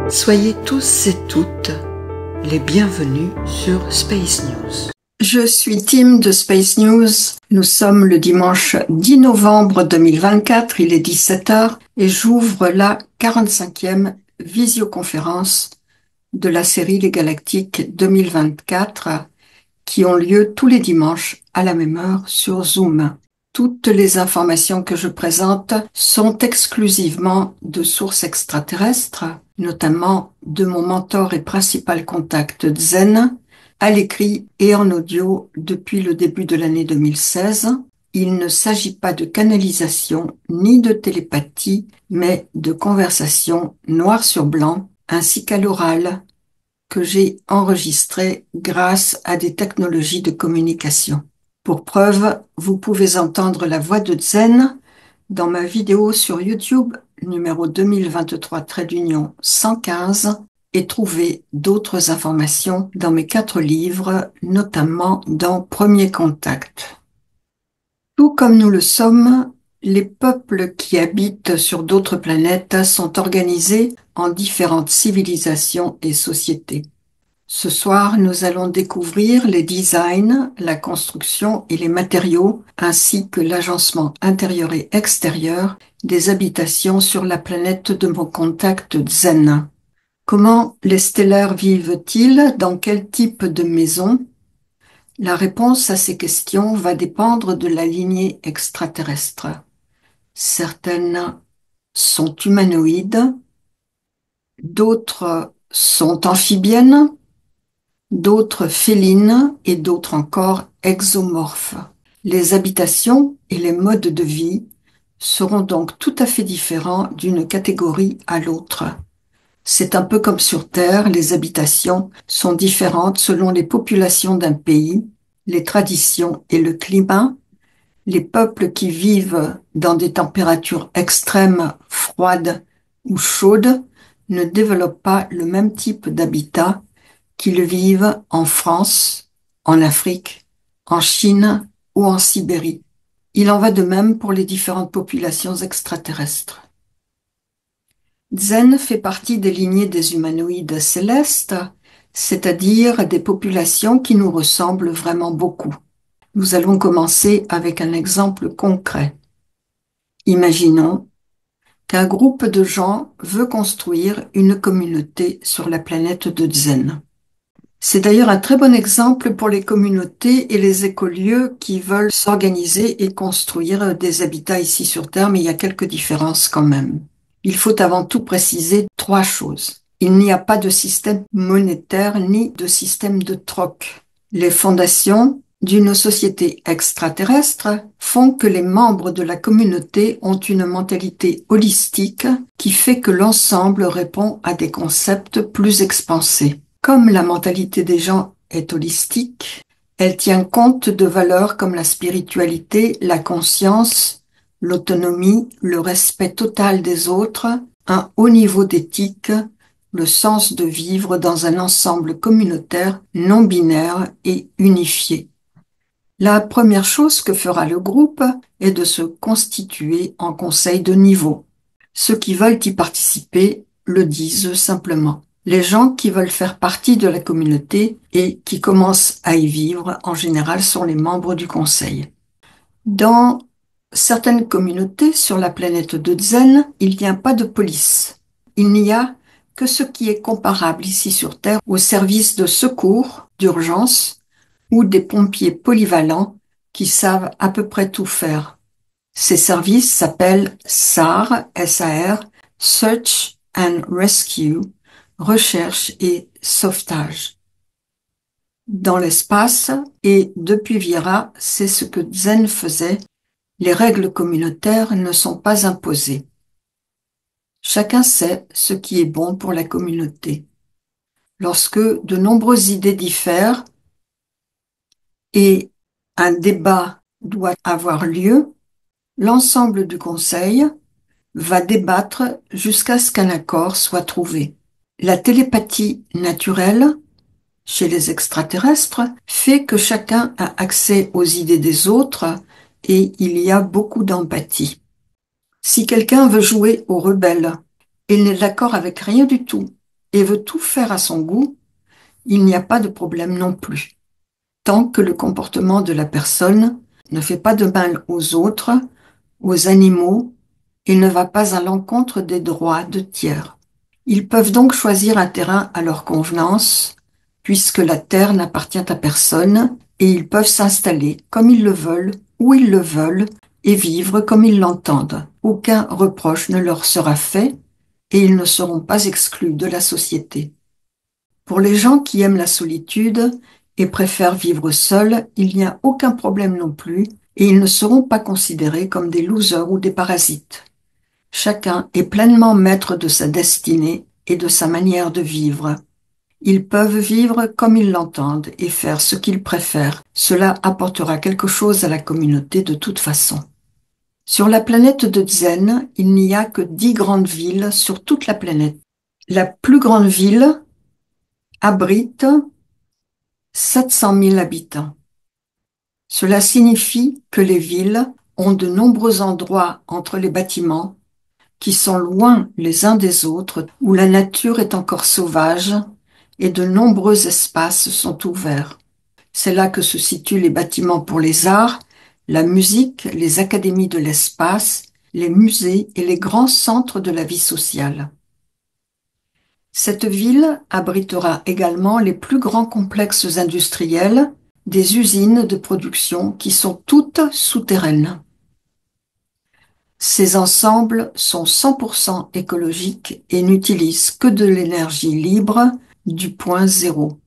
Soyez tous et toutes les bienvenus sur Space News. Je suis Tim de Space News. Nous sommes le dimanche 10 novembre 2024, il est 17 heures et j'ouvre la 45e visioconférence de la série Les Galactiques 2024 qui ont lieu tous les dimanches à la même heure sur Zoom. Toutes les informations que je présente sont exclusivement de sources extraterrestres, notamment de mon mentor et principal contact Zen, à l'écrit et en audio depuis le début de l'année 2016. Il ne s'agit pas de canalisation ni de télépathie, mais de conversation noir sur blanc, ainsi qu'à l'oral, que j'ai enregistré grâce à des technologies de communication. Pour preuve, vous pouvez entendre la voix de Zen dans ma vidéo sur YouTube numéro 2023-115 et trouver d'autres informations dans mes 4 livres, notamment dans Premier Contact. Tout comme nous le sommes, les peuples qui habitent sur d'autres planètes sont organisés en différentes civilisations et sociétés. Ce soir, nous allons découvrir les designs, la construction et les matériaux, ainsi que l'agencement intérieur et extérieur des habitations sur la planète de mon contact Zen. Comment les stellaires vivent-ils? Dans quel type de maison? La réponse à ces questions va dépendre de la lignée extraterrestre. Certaines sont humanoïdes, d'autres sont amphibiennes, d'autres félines et d'autres encore exomorphes. Les habitations et les modes de vie seront donc tout à fait différents d'une catégorie à l'autre. C'est un peu comme sur Terre, les habitations sont différentes selon les populations d'un pays, les traditions et le climat. Les peuples qui vivent dans des températures extrêmes, froides ou chaudes, ne développent pas le même type d'habitat qu'ils vivent en France, en Afrique, en Chine ou en Sibérie. Il en va de même pour les différentes populations extraterrestres. Zen fait partie des lignées des humanoïdes célestes, c'est-à-dire des populations qui nous ressemblent vraiment beaucoup. Nous allons commencer avec un exemple concret. Imaginons qu'un groupe de gens veut construire une communauté sur la planète de Zen. C'est d'ailleurs un très bon exemple pour les communautés et les écolieux qui veulent s'organiser et construire des habitats ici sur Terre, mais il y a quelques différences quand même. Il faut avant tout préciser 3 choses. Il n'y a pas de système monétaire ni de système de troc. Les fondations d'une société extraterrestre font que les membres de la communauté ont une mentalité holistique qui fait que l'ensemble répond à des concepts plus expansés. Comme la mentalité des gens est holistique, elle tient compte de valeurs comme la spiritualité, la conscience, l'autonomie, le respect total des autres, un haut niveau d'éthique, le sens de vivre dans un ensemble communautaire non binaire et unifié. La première chose que fera le groupe est de se constituer en conseil de niveau. Ceux qui veulent y participer le disent simplement. Les gens qui veulent faire partie de la communauté et qui commencent à y vivre, en général, sont les membres du conseil. Dans certaines communautés sur la planète de Zen, il n'y a pas de police. Il n'y a que ce qui est comparable ici sur Terre aux services de secours, d'urgence, ou des pompiers polyvalents qui savent à peu près tout faire. Ces services s'appellent SAR, S-A-R, Search and Rescue, recherche et sauvetage. Dans l'espace et depuis Viera, c'est ce que Zen faisait, les règles communautaires ne sont pas imposées. Chacun sait ce qui est bon pour la communauté. Lorsque de nombreuses idées diffèrent et un débat doit avoir lieu, l'ensemble du conseil va débattre jusqu'à ce qu'un accord soit trouvé. La télépathie naturelle, chez les extraterrestres, fait que chacun a accès aux idées des autres et il y a beaucoup d'empathie. Si quelqu'un veut jouer au rebelle, il n'est d'accord avec rien du tout, et veut tout faire à son goût, il n'y a pas de problème non plus, tant que le comportement de la personne ne fait pas de mal aux autres, aux animaux, et ne va pas à l'encontre des droits de tiers. Ils peuvent donc choisir un terrain à leur convenance, puisque la terre n'appartient à personne, et ils peuvent s'installer comme ils le veulent, où ils le veulent, et vivre comme ils l'entendent. Aucun reproche ne leur sera fait, et ils ne seront pas exclus de la société. Pour les gens qui aiment la solitude et préfèrent vivre seuls, il n'y a aucun problème non plus, et ils ne seront pas considérés comme des losers ou des parasites. Chacun est pleinement maître de sa destinée et de sa manière de vivre. Ils peuvent vivre comme ils l'entendent et faire ce qu'ils préfèrent. Cela apportera quelque chose à la communauté de toute façon. Sur la planète de Zen, il n'y a que 10 grandes villes sur toute la planète. La plus grande ville abrite 700 000 habitants. Cela signifie que les villes ont de nombreux endroits entre les bâtiments qui sont loin les uns des autres, où la nature est encore sauvage et de nombreux espaces sont ouverts. C'est là que se situent les bâtiments pour les arts, la musique, les académies de l'espace, les musées et les grands centres de la vie sociale. Cette ville abritera également les plus grands complexes industriels, des usines de production qui sont toutes souterraines. Ces ensembles sont 100% écologiques et n'utilisent que de l'énergie libre du point zéro.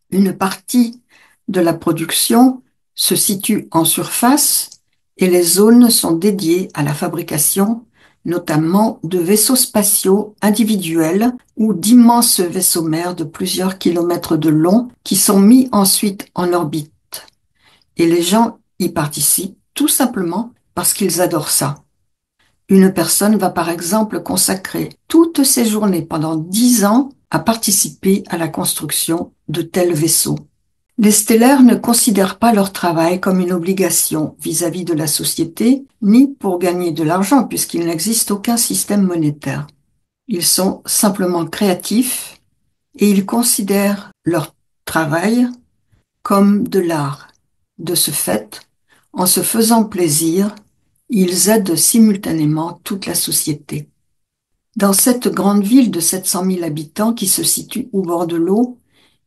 Une partie de la production se situe en surface et les zones sont dédiées à la fabrication, notamment de vaisseaux spatiaux individuels ou d'immenses vaisseaux mers de plusieurs kilomètres de long qui sont mis ensuite en orbite. Et les gens y participent tout simplement parce qu'ils adorent ça. Une personne va par exemple consacrer toutes ses journées pendant 10 ans à participer à la construction de tels vaisseaux. Les stellaires ne considèrent pas leur travail comme une obligation vis-à-vis de la société, ni pour gagner de l'argent puisqu'il n'existe aucun système monétaire. Ils sont simplement créatifs et ils considèrent leur travail comme de l'art. De ce fait, en se faisant plaisir, ils aident simultanément toute la société. Dans cette grande ville de 700 000 habitants qui se situe au bord de l'eau,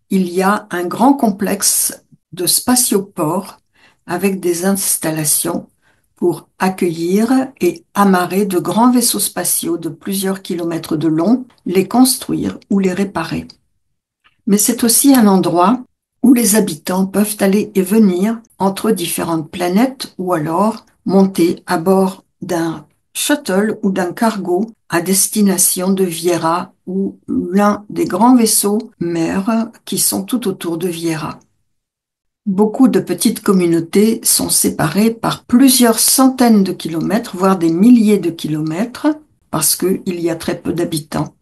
il y a un grand complexe de spatioports avec des installations pour accueillir et amarrer de grands vaisseaux spatiaux de plusieurs kilomètres de long, les construire ou les réparer. Mais c'est aussi un endroit où les habitants peuvent aller et venir entre différentes planètes ou alors monter à bord d'un shuttle ou d'un cargo à destination de Viera ou l'un des grands vaisseaux mers qui sont tout autour de Viera. Beaucoup de petites communautés sont séparées par plusieurs centaines de kilomètres, voire des milliers de kilomètres, parce qu'il y a très peu d'habitants.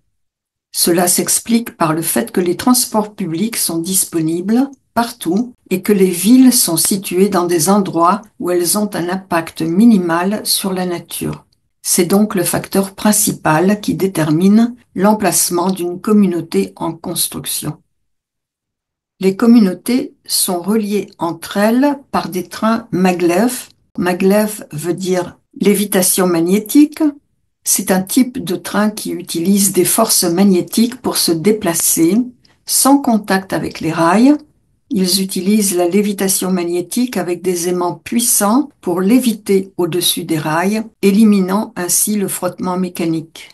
Cela s'explique par le fait que les transports publics sont disponibles partout et que les villes sont situées dans des endroits où elles ont un impact minimal sur la nature. C'est donc le facteur principal qui détermine l'emplacement d'une communauté en construction. Les communautés sont reliées entre elles par des trains maglev. Maglev veut dire lévitation magnétique. C'est un type de train qui utilise des forces magnétiques pour se déplacer sans contact avec les rails. Ils utilisent la lévitation magnétique avec des aimants puissants pour léviter au-dessus des rails, éliminant ainsi le frottement mécanique.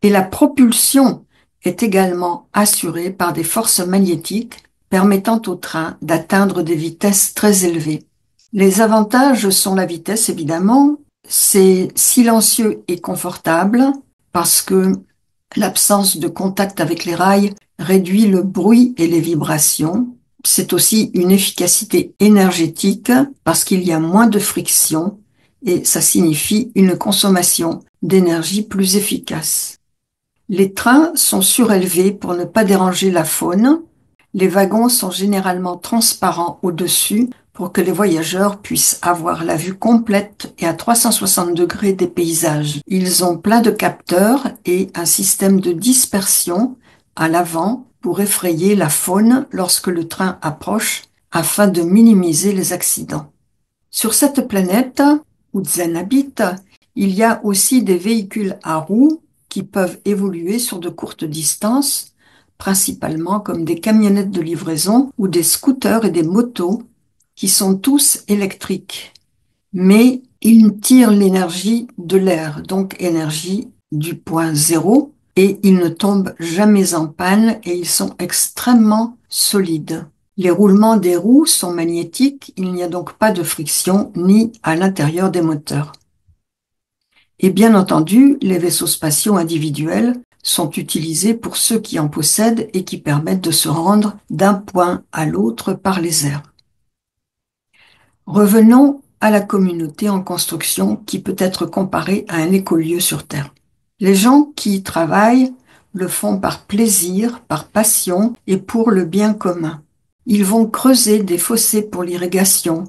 Et la propulsion est également assurée par des forces magnétiques permettant au train d'atteindre des vitesses très élevées. Les avantages sont la vitesse évidemment, c'est silencieux et confortable parce que l'absence de contact avec les rails réduit le bruit et les vibrations. C'est aussi une efficacité énergétique parce qu'il y a moins de friction et ça signifie une consommation d'énergie plus efficace. Les trains sont surélevés pour ne pas déranger la faune. Les wagons sont généralement transparents au-dessus pour que les voyageurs puissent avoir la vue complète et à 360 degrés des paysages. Ils ont plein de capteurs et un système de dispersion à l'avant pour effrayer la faune lorsque le train approche afin de minimiser les accidents. Sur cette planète, où Zen habite, il y a aussi des véhicules à roues qui peuvent évoluer sur de courtes distances, principalement comme des camionnettes de livraison ou des scooters et des motos qui sont tous électriques. Mais ils tirent l'énergie de l'air, donc énergie du point zéro, et ils ne tombent jamais en panne et ils sont extrêmement solides. Les roulements des roues sont magnétiques, il n'y a donc pas de friction ni à l'intérieur des moteurs. Et bien entendu, les vaisseaux spatiaux individuels sont utilisés pour ceux qui en possèdent et qui permettent de se rendre d'un point à l'autre par les airs. Revenons à la communauté en construction qui peut être comparée à un écolieu sur Terre. Les gens qui y travaillent le font par plaisir, par passion et pour le bien commun. Ils vont creuser des fossés pour l'irrigation,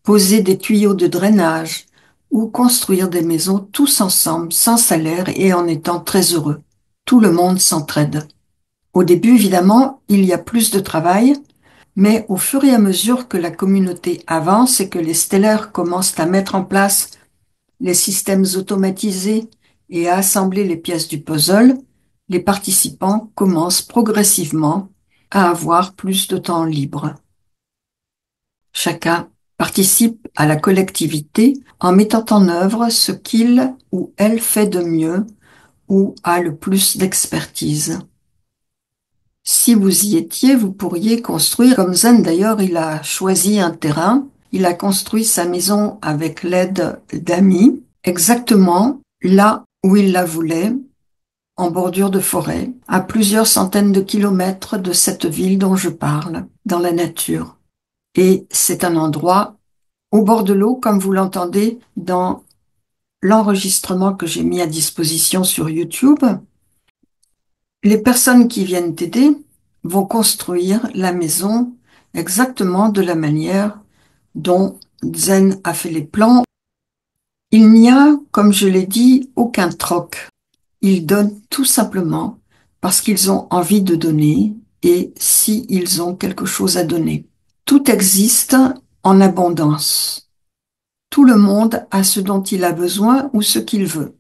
poser des tuyaux de drainage ou construire des maisons tous ensemble, sans salaire et en étant très heureux. Tout le monde s'entraide. Au début, évidemment, il y a plus de travail, mais au fur et à mesure que la communauté avance et que les stellaires commencent à mettre en place les systèmes automatisés et à assembler les pièces du puzzle, les participants commencent progressivement à avoir plus de temps libre. Chacun participe à la collectivité en mettant en œuvre ce qu'il ou elle fait de mieux ou a le plus d'expertise. Si vous y étiez, vous pourriez construire, comme Zen d'ailleurs, il a choisi un terrain, il a construit sa maison avec l'aide d'amis, exactement là où il la voulait, en bordure de forêt, à plusieurs centaines de kilomètres de cette ville dont je parle, dans la nature. Et c'est un endroit au bord de l'eau, comme vous l'entendez dans l'enregistrement que j'ai mis à disposition sur YouTube. Les personnes qui viennent t'aider vont construire la maison exactement de la manière dont Zen a fait les plans. Il n'y a, comme je l'ai dit, aucun troc. Ils donnent tout simplement parce qu'ils ont envie de donner et s'ils ont quelque chose à donner. Tout existe en abondance. Tout le monde a ce dont il a besoin ou ce qu'il veut.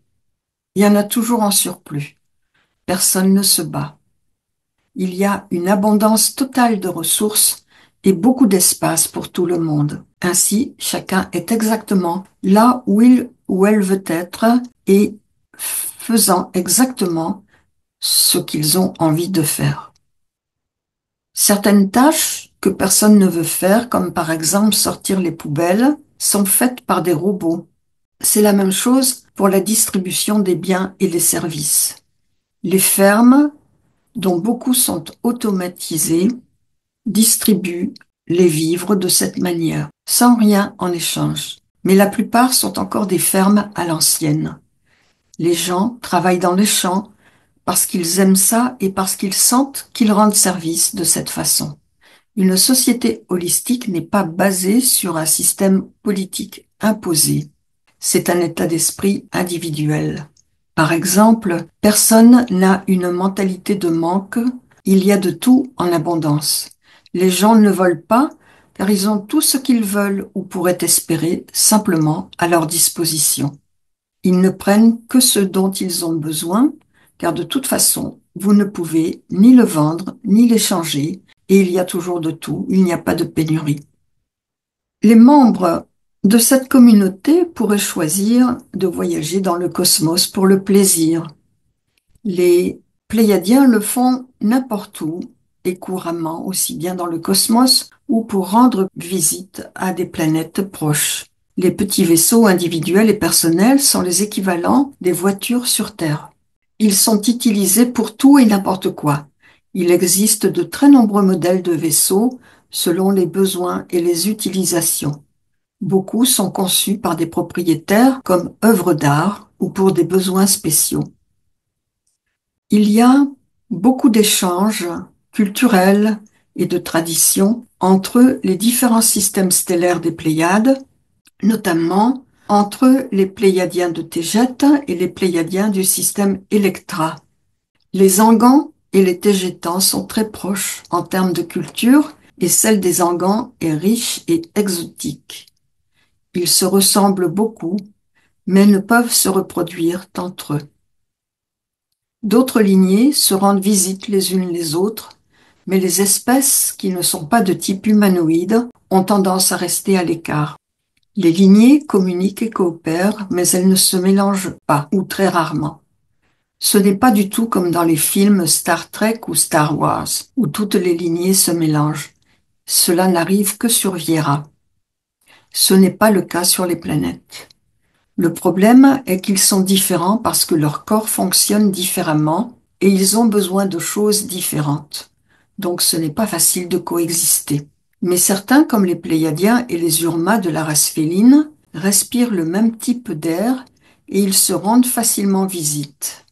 Il y en a toujours en surplus. Personne ne se bat. Il y a une abondance totale de ressources et beaucoup d'espace pour tout le monde. Ainsi, chacun est exactement là où il ou elle veut être et faisant exactement ce qu'ils ont envie de faire. Certaines tâches que personne ne veut faire, comme par exemple sortir les poubelles, sont faites par des robots. C'est la même chose pour la distribution des biens et des services. Les fermes, dont beaucoup sont automatisées, distribuent les vivres de cette manière, sans rien en échange. Mais la plupart sont encore des fermes à l'ancienne. Les gens travaillent dans les champs parce qu'ils aiment ça et parce qu'ils sentent qu'ils rendent service de cette façon. Une société holistique n'est pas basée sur un système politique imposé. C'est un état d'esprit individuel. Par exemple, personne n'a une mentalité de manque, il y a de tout en abondance. Les gens ne volent pas car ils ont tout ce qu'ils veulent ou pourraient espérer simplement à leur disposition. Ils ne prennent que ce dont ils ont besoin car de toute façon, vous ne pouvez ni le vendre ni l'échanger et il y a toujours de tout, il n'y a pas de pénurie. Les membres de cette communauté pourraient choisir de voyager dans le cosmos pour le plaisir. Les Pléiadiens le font n'importe où et couramment, aussi bien dans le cosmos ou pour rendre visite à des planètes proches. Les petits vaisseaux individuels et personnels sont les équivalents des voitures sur Terre. Ils sont utilisés pour tout et n'importe quoi. Il existe de très nombreux modèles de vaisseaux selon les besoins et les utilisations. Beaucoup sont conçus par des propriétaires comme œuvres d'art ou pour des besoins spéciaux. Il y a beaucoup d'échanges culturels et de tradition entre les différents systèmes stellaires des Pléiades, notamment entre les Pléiadiens de Tégète et les Pléiadiens du système Electra. Les Angans et les Tégétans sont très proches en termes de culture et celle des Angans est riche et exotique. Ils se ressemblent beaucoup, mais ne peuvent se reproduire entre eux. D'autres lignées se rendent visite les unes les autres, mais les espèces qui ne sont pas de type humanoïde ont tendance à rester à l'écart. Les lignées communiquent et coopèrent, mais elles ne se mélangent pas, ou très rarement. Ce n'est pas du tout comme dans les films Star Trek ou Star Wars, où toutes les lignées se mélangent. Cela n'arrive que sur Viera. Ce n'est pas le cas sur les planètes. Le problème est qu'ils sont différents parce que leur corps fonctionne différemment et ils ont besoin de choses différentes. Donc ce n'est pas facile de coexister. Mais certains, comme les Pléiadiens et les Urmas de la race féline, respirent le même type d'air et ils se rendent facilement visite.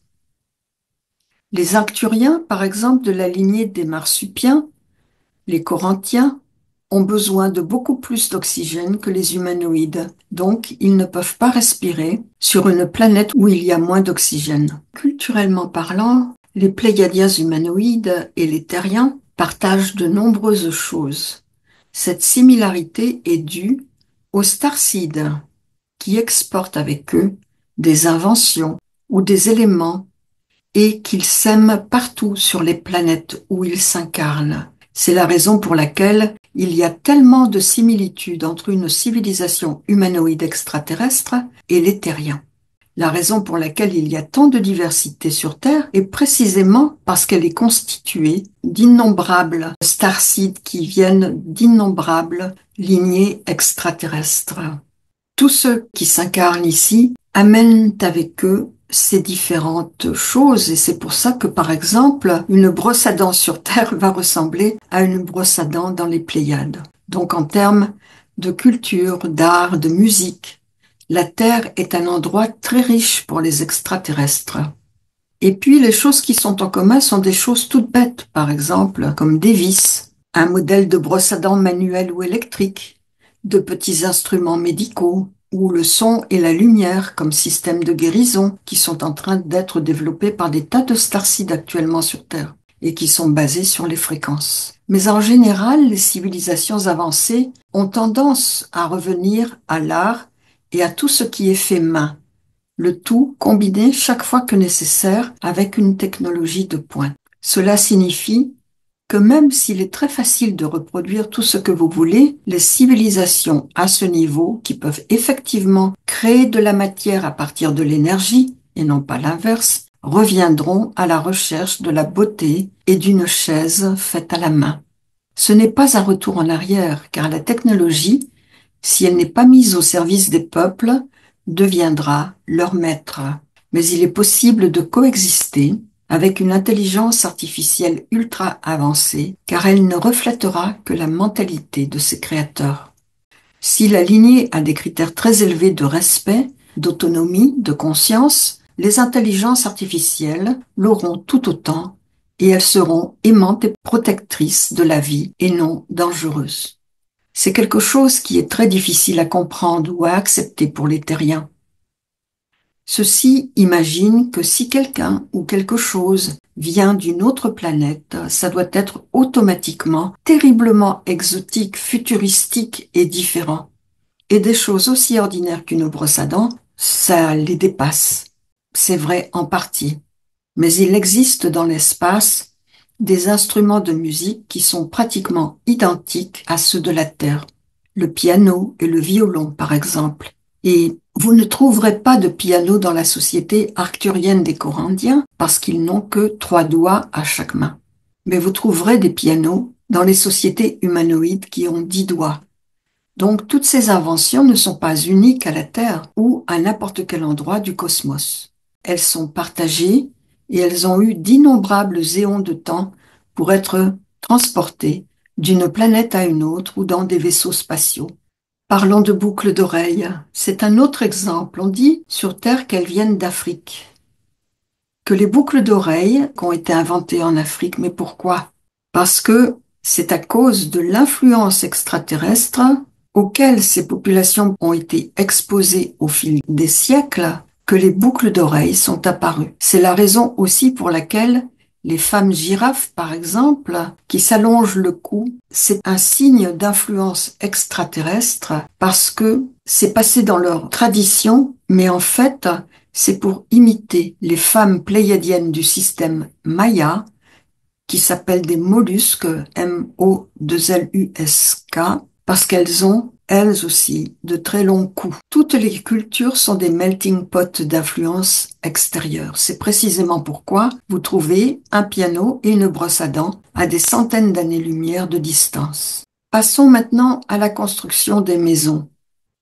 Les Arcturiens, par exemple, de la lignée des marsupiens, les Corinthiens, ont besoin de beaucoup plus d'oxygène que les humanoïdes, donc ils ne peuvent pas respirer sur une planète où il y a moins d'oxygène. Culturellement parlant, les Pléiadiens humanoïdes et les Terriens partagent de nombreuses choses. Cette similarité est due aux Starcides, qui exportent avec eux des inventions ou des éléments et qu'ils s'aiment partout sur les planètes où ils s'incarnent. C'est la raison pour laquelle il y a tellement de similitudes entre une civilisation humanoïde extraterrestre et les Terriens. La raison pour laquelle il y a tant de diversité sur Terre est précisément parce qu'elle est constituée d'innombrables starcides qui viennent d'innombrables lignées extraterrestres. Tous ceux qui s'incarnent ici amènent avec eux ces différentes choses et c'est pour ça que par exemple une brosse à dents sur Terre va ressembler à une brosse à dents dans les Pléiades. Donc en termes de culture, d'art, de musique, la Terre est un endroit très riche pour les extraterrestres. Et puis les choses qui sont en commun sont des choses toutes bêtes, par exemple comme des vis, un modèle de brosse à dents manuel ou électrique, de petits instruments médicaux, ou le son et la lumière comme système de guérison qui sont en train d'être développés par des tas de starcides actuellement sur Terre et qui sont basés sur les fréquences. Mais en général, les civilisations avancées ont tendance à revenir à l'art et à tout ce qui est fait main, le tout combiné chaque fois que nécessaire avec une technologie de pointe. Cela signifie que même s'il est très facile de reproduire tout ce que vous voulez, les civilisations à ce niveau, qui peuvent effectivement créer de la matière à partir de l'énergie, et non pas l'inverse, reviendront à la recherche de la beauté et d'une chaise faite à la main. Ce n'est pas un retour en arrière, car la technologie, si elle n'est pas mise au service des peuples, deviendra leur maître. Mais il est possible de coexister avec une intelligence artificielle ultra avancée, car elle ne reflètera que la mentalité de ses créateurs. Si la lignée a des critères très élevés de respect, d'autonomie, de conscience, les intelligences artificielles l'auront tout autant, et elles seront aimantes et protectrices de la vie et non dangereuses. C'est quelque chose qui est très difficile à comprendre ou à accepter pour les terriens. Ceux-ci imaginent que si quelqu'un ou quelque chose vient d'une autre planète, ça doit être automatiquement terriblement exotique, futuristique et différent. Et des choses aussi ordinaires qu'une brosse à dents, ça les dépasse. C'est vrai en partie. Mais il existe dans l'espace des instruments de musique qui sont pratiquement identiques à ceux de la Terre. Le piano et le violon, par exemple. Et vous ne trouverez pas de piano dans la société arcturienne des Corinthiens parce qu'ils n'ont que 3 doigts à chaque main. Mais vous trouverez des pianos dans les sociétés humanoïdes qui ont 10 doigts. Donc toutes ces inventions ne sont pas uniques à la Terre ou à n'importe quel endroit du cosmos. Elles sont partagées et elles ont eu d'innombrables éons de temps pour être transportées d'une planète à une autre ou dans des vaisseaux spatiaux. Parlons de boucles d'oreilles. C'est un autre exemple. On dit sur Terre qu'elles viennent d'Afrique. Que les boucles d'oreilles ont été inventées en Afrique, mais pourquoi? Parce que C'est à cause de l'influence extraterrestre auxquelles ces populations ont été exposées au fil des siècles que les boucles d'oreilles sont apparues. C'est la raison aussi pour laquelle les femmes girafes, par exemple, qui s'allongent le cou, c'est un signe d'influence extraterrestre parce que c'est passé dans leur tradition, mais en fait, c'est pour imiter les femmes pléiadiennes du système Maya, qui s'appellent des mollusques, M-O-2-L-U-S-K, parce qu'elles ont, elles aussi, de très longs coups. Toutes les cultures sont des melting pots d'influence extérieure. C'est précisément pourquoi vous trouvez un piano et une brosse à dents à des centaines d'années-lumière de distance. Passons maintenant à la construction des maisons.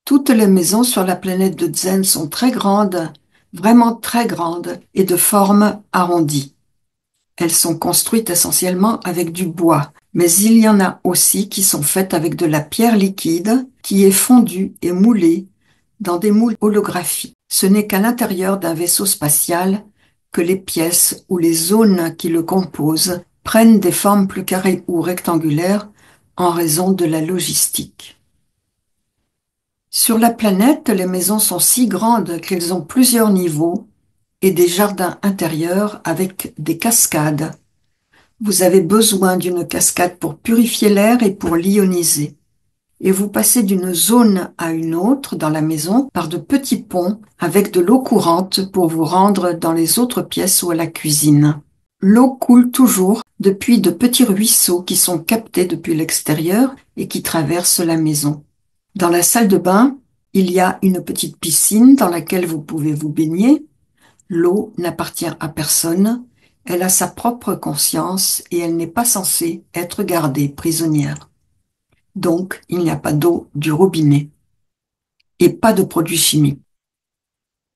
Toutes les maisons sur la planète de Zen sont très grandes, vraiment très grandes, et de forme arrondie. Elles sont construites essentiellement avec du bois, mais il y en a aussi qui sont faites avec de la pierre liquide qui est fondue et moulée dans des moules holographiques. Ce n'est qu'à l'intérieur d'un vaisseau spatial que les pièces ou les zones qui le composent prennent des formes plus carrées ou rectangulaires en raison de la logistique. Sur la planète, les maisons sont si grandes qu'elles ont plusieurs niveaux et des jardins intérieurs avec des cascades. Vous avez besoin d'une cascade pour purifier l'air et pour l'ioniser. Et vous passez d'une zone à une autre dans la maison par de petits ponts avec de l'eau courante pour vous rendre dans les autres pièces ou à la cuisine. L'eau coule toujours depuis de petits ruisseaux qui sont captés depuis l'extérieur et qui traversent la maison. Dans la salle de bain, il y a une petite piscine dans laquelle vous pouvez vous baigner. L'eau n'appartient à personne, elle a sa propre conscience et elle n'est pas censée être gardée prisonnière. Donc, il n'y a pas d'eau du robinet et pas de produits chimiques.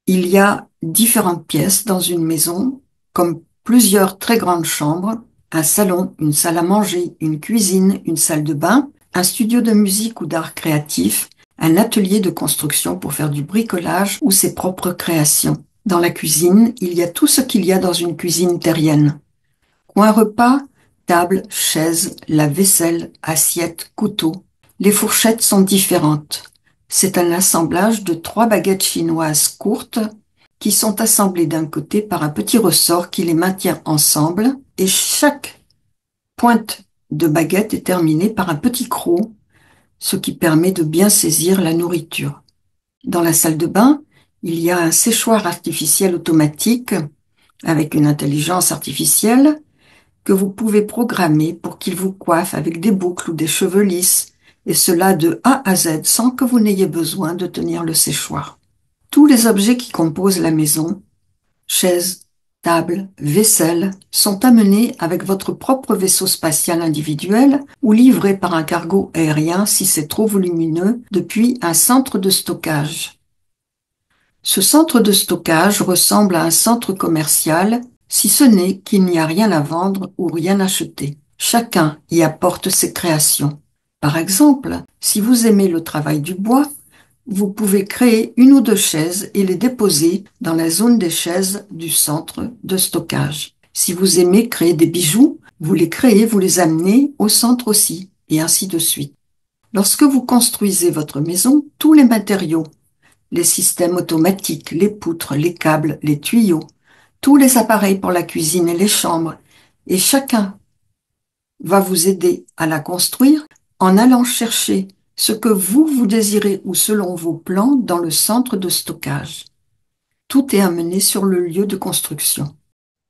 Il y a différentes pièces dans une maison, comme plusieurs très grandes chambres, un salon, une salle à manger, une cuisine, une salle de bain, un studio de musique ou d'art créatif, un atelier de construction pour faire du bricolage ou ses propres créations. Dans la cuisine, il y a tout ce qu'il y a dans une cuisine terrienne. Coin repas, table, chaise, lave-vaisselle, assiette, couteau. Les fourchettes sont différentes. C'est un assemblage de 3 baguettes chinoises courtes qui sont assemblées d'un côté par un petit ressort qui les maintient ensemble et chaque pointe de baguette est terminée par un petit croc, ce qui permet de bien saisir la nourriture. Dans la salle de bain, il y a un séchoir artificiel automatique avec une intelligence artificielle que vous pouvez programmer pour qu'il vous coiffe avec des boucles ou des cheveux lisses, et cela de A à Z sans que vous n'ayez besoin de tenir le séchoir. Tous les objets qui composent la maison, chaises, tables, vaisselle, sont amenés avec votre propre vaisseau spatial individuel ou livrés par un cargo aérien si c'est trop volumineux depuis un centre de stockage. Ce centre de stockage ressemble à un centre commercial, si ce n'est qu'il n'y a rien à vendre ou rien à acheter. Chacun y apporte ses créations. Par exemple, si vous aimez le travail du bois, vous pouvez créer 1 ou 2 chaises et les déposer dans la zone des chaises du centre de stockage. Si vous aimez créer des bijoux, vous les créez, vous les amenez au centre aussi, et ainsi de suite. Lorsque vous construisez votre maison, tous les matériaux, les systèmes automatiques, les poutres, les câbles, les tuyaux, tous les appareils pour la cuisine et les chambres, et chacun va vous aider à la construire en allant chercher ce que vous désirez ou selon vos plans dans le centre de stockage. Tout est amené sur le lieu de construction.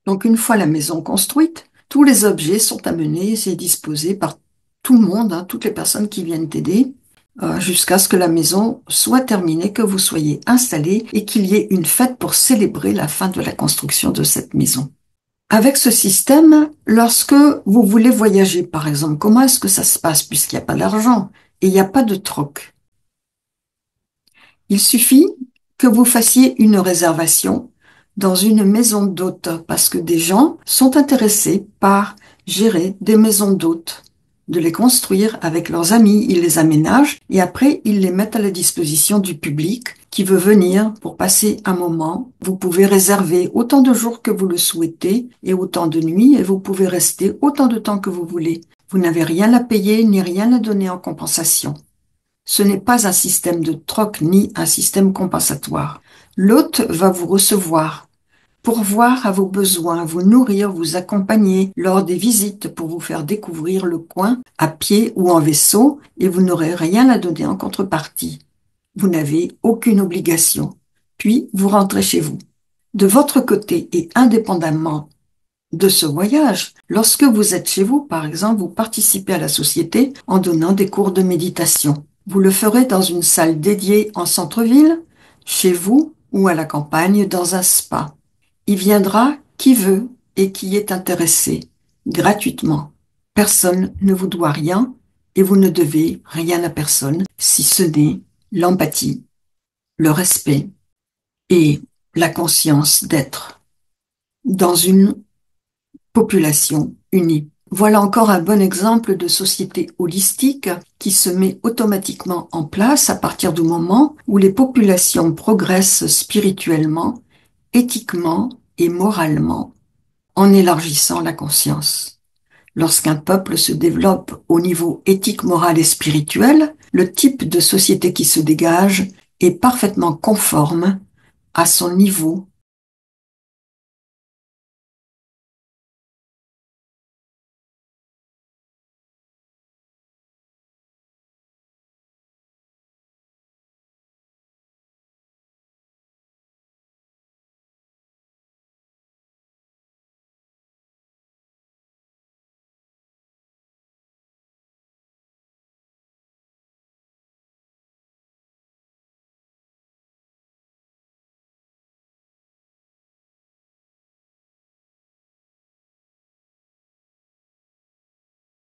Donc une fois la maison construite, tous les objets sont amenés et disposés par tout le monde, toutes les personnes qui viennent t'aider, jusqu'à ce que la maison soit terminée, que vous soyez installés et qu'il y ait une fête pour célébrer la fin de la construction de cette maison. Avec ce système, lorsque vous voulez voyager, par exemple, comment est-ce que ça se passe puisqu'il n'y a pas d'argent et il n'y a pas de troc? Il suffit que vous fassiez une réservation dans une maison d'hôte parce que des gens sont intéressés par gérer des maisons d'hôtes, de les construire avec leurs amis, ils les aménagent et après ils les mettent à la disposition du public qui veut venir pour passer un moment. Vous pouvez réserver autant de jours que vous le souhaitez et autant de nuits et vous pouvez rester autant de temps que vous voulez. Vous n'avez rien à payer ni rien à donner en compensation. Ce n'est pas un système de troc ni un système compensatoire. L'hôte va vous recevoir, pourvoir à vos besoins, vous nourrir, vous accompagner lors des visites pour vous faire découvrir le coin à pied ou en vaisseau et vous n'aurez rien à donner en contrepartie. Vous n'avez aucune obligation. Puis vous rentrez chez vous. De votre côté et indépendamment de ce voyage, lorsque vous êtes chez vous, par exemple, vous participez à la société en donnant des cours de méditation. Vous le ferez dans une salle dédiée en centre-ville, chez vous ou à la campagne dans un spa. Il viendra qui veut et qui est intéressé, gratuitement. Personne ne vous doit rien et vous ne devez rien à personne, si ce n'est l'empathie, le respect et la conscience d'être dans une population unie. Voilà encore un bon exemple de société holistique qui se met automatiquement en place à partir du moment où les populations progressent spirituellement, éthiquement et moralement en élargissant la conscience. Lorsqu'un peuple se développe au niveau éthique, moral et spirituel, le type de société qui se dégage est parfaitement conforme à son niveau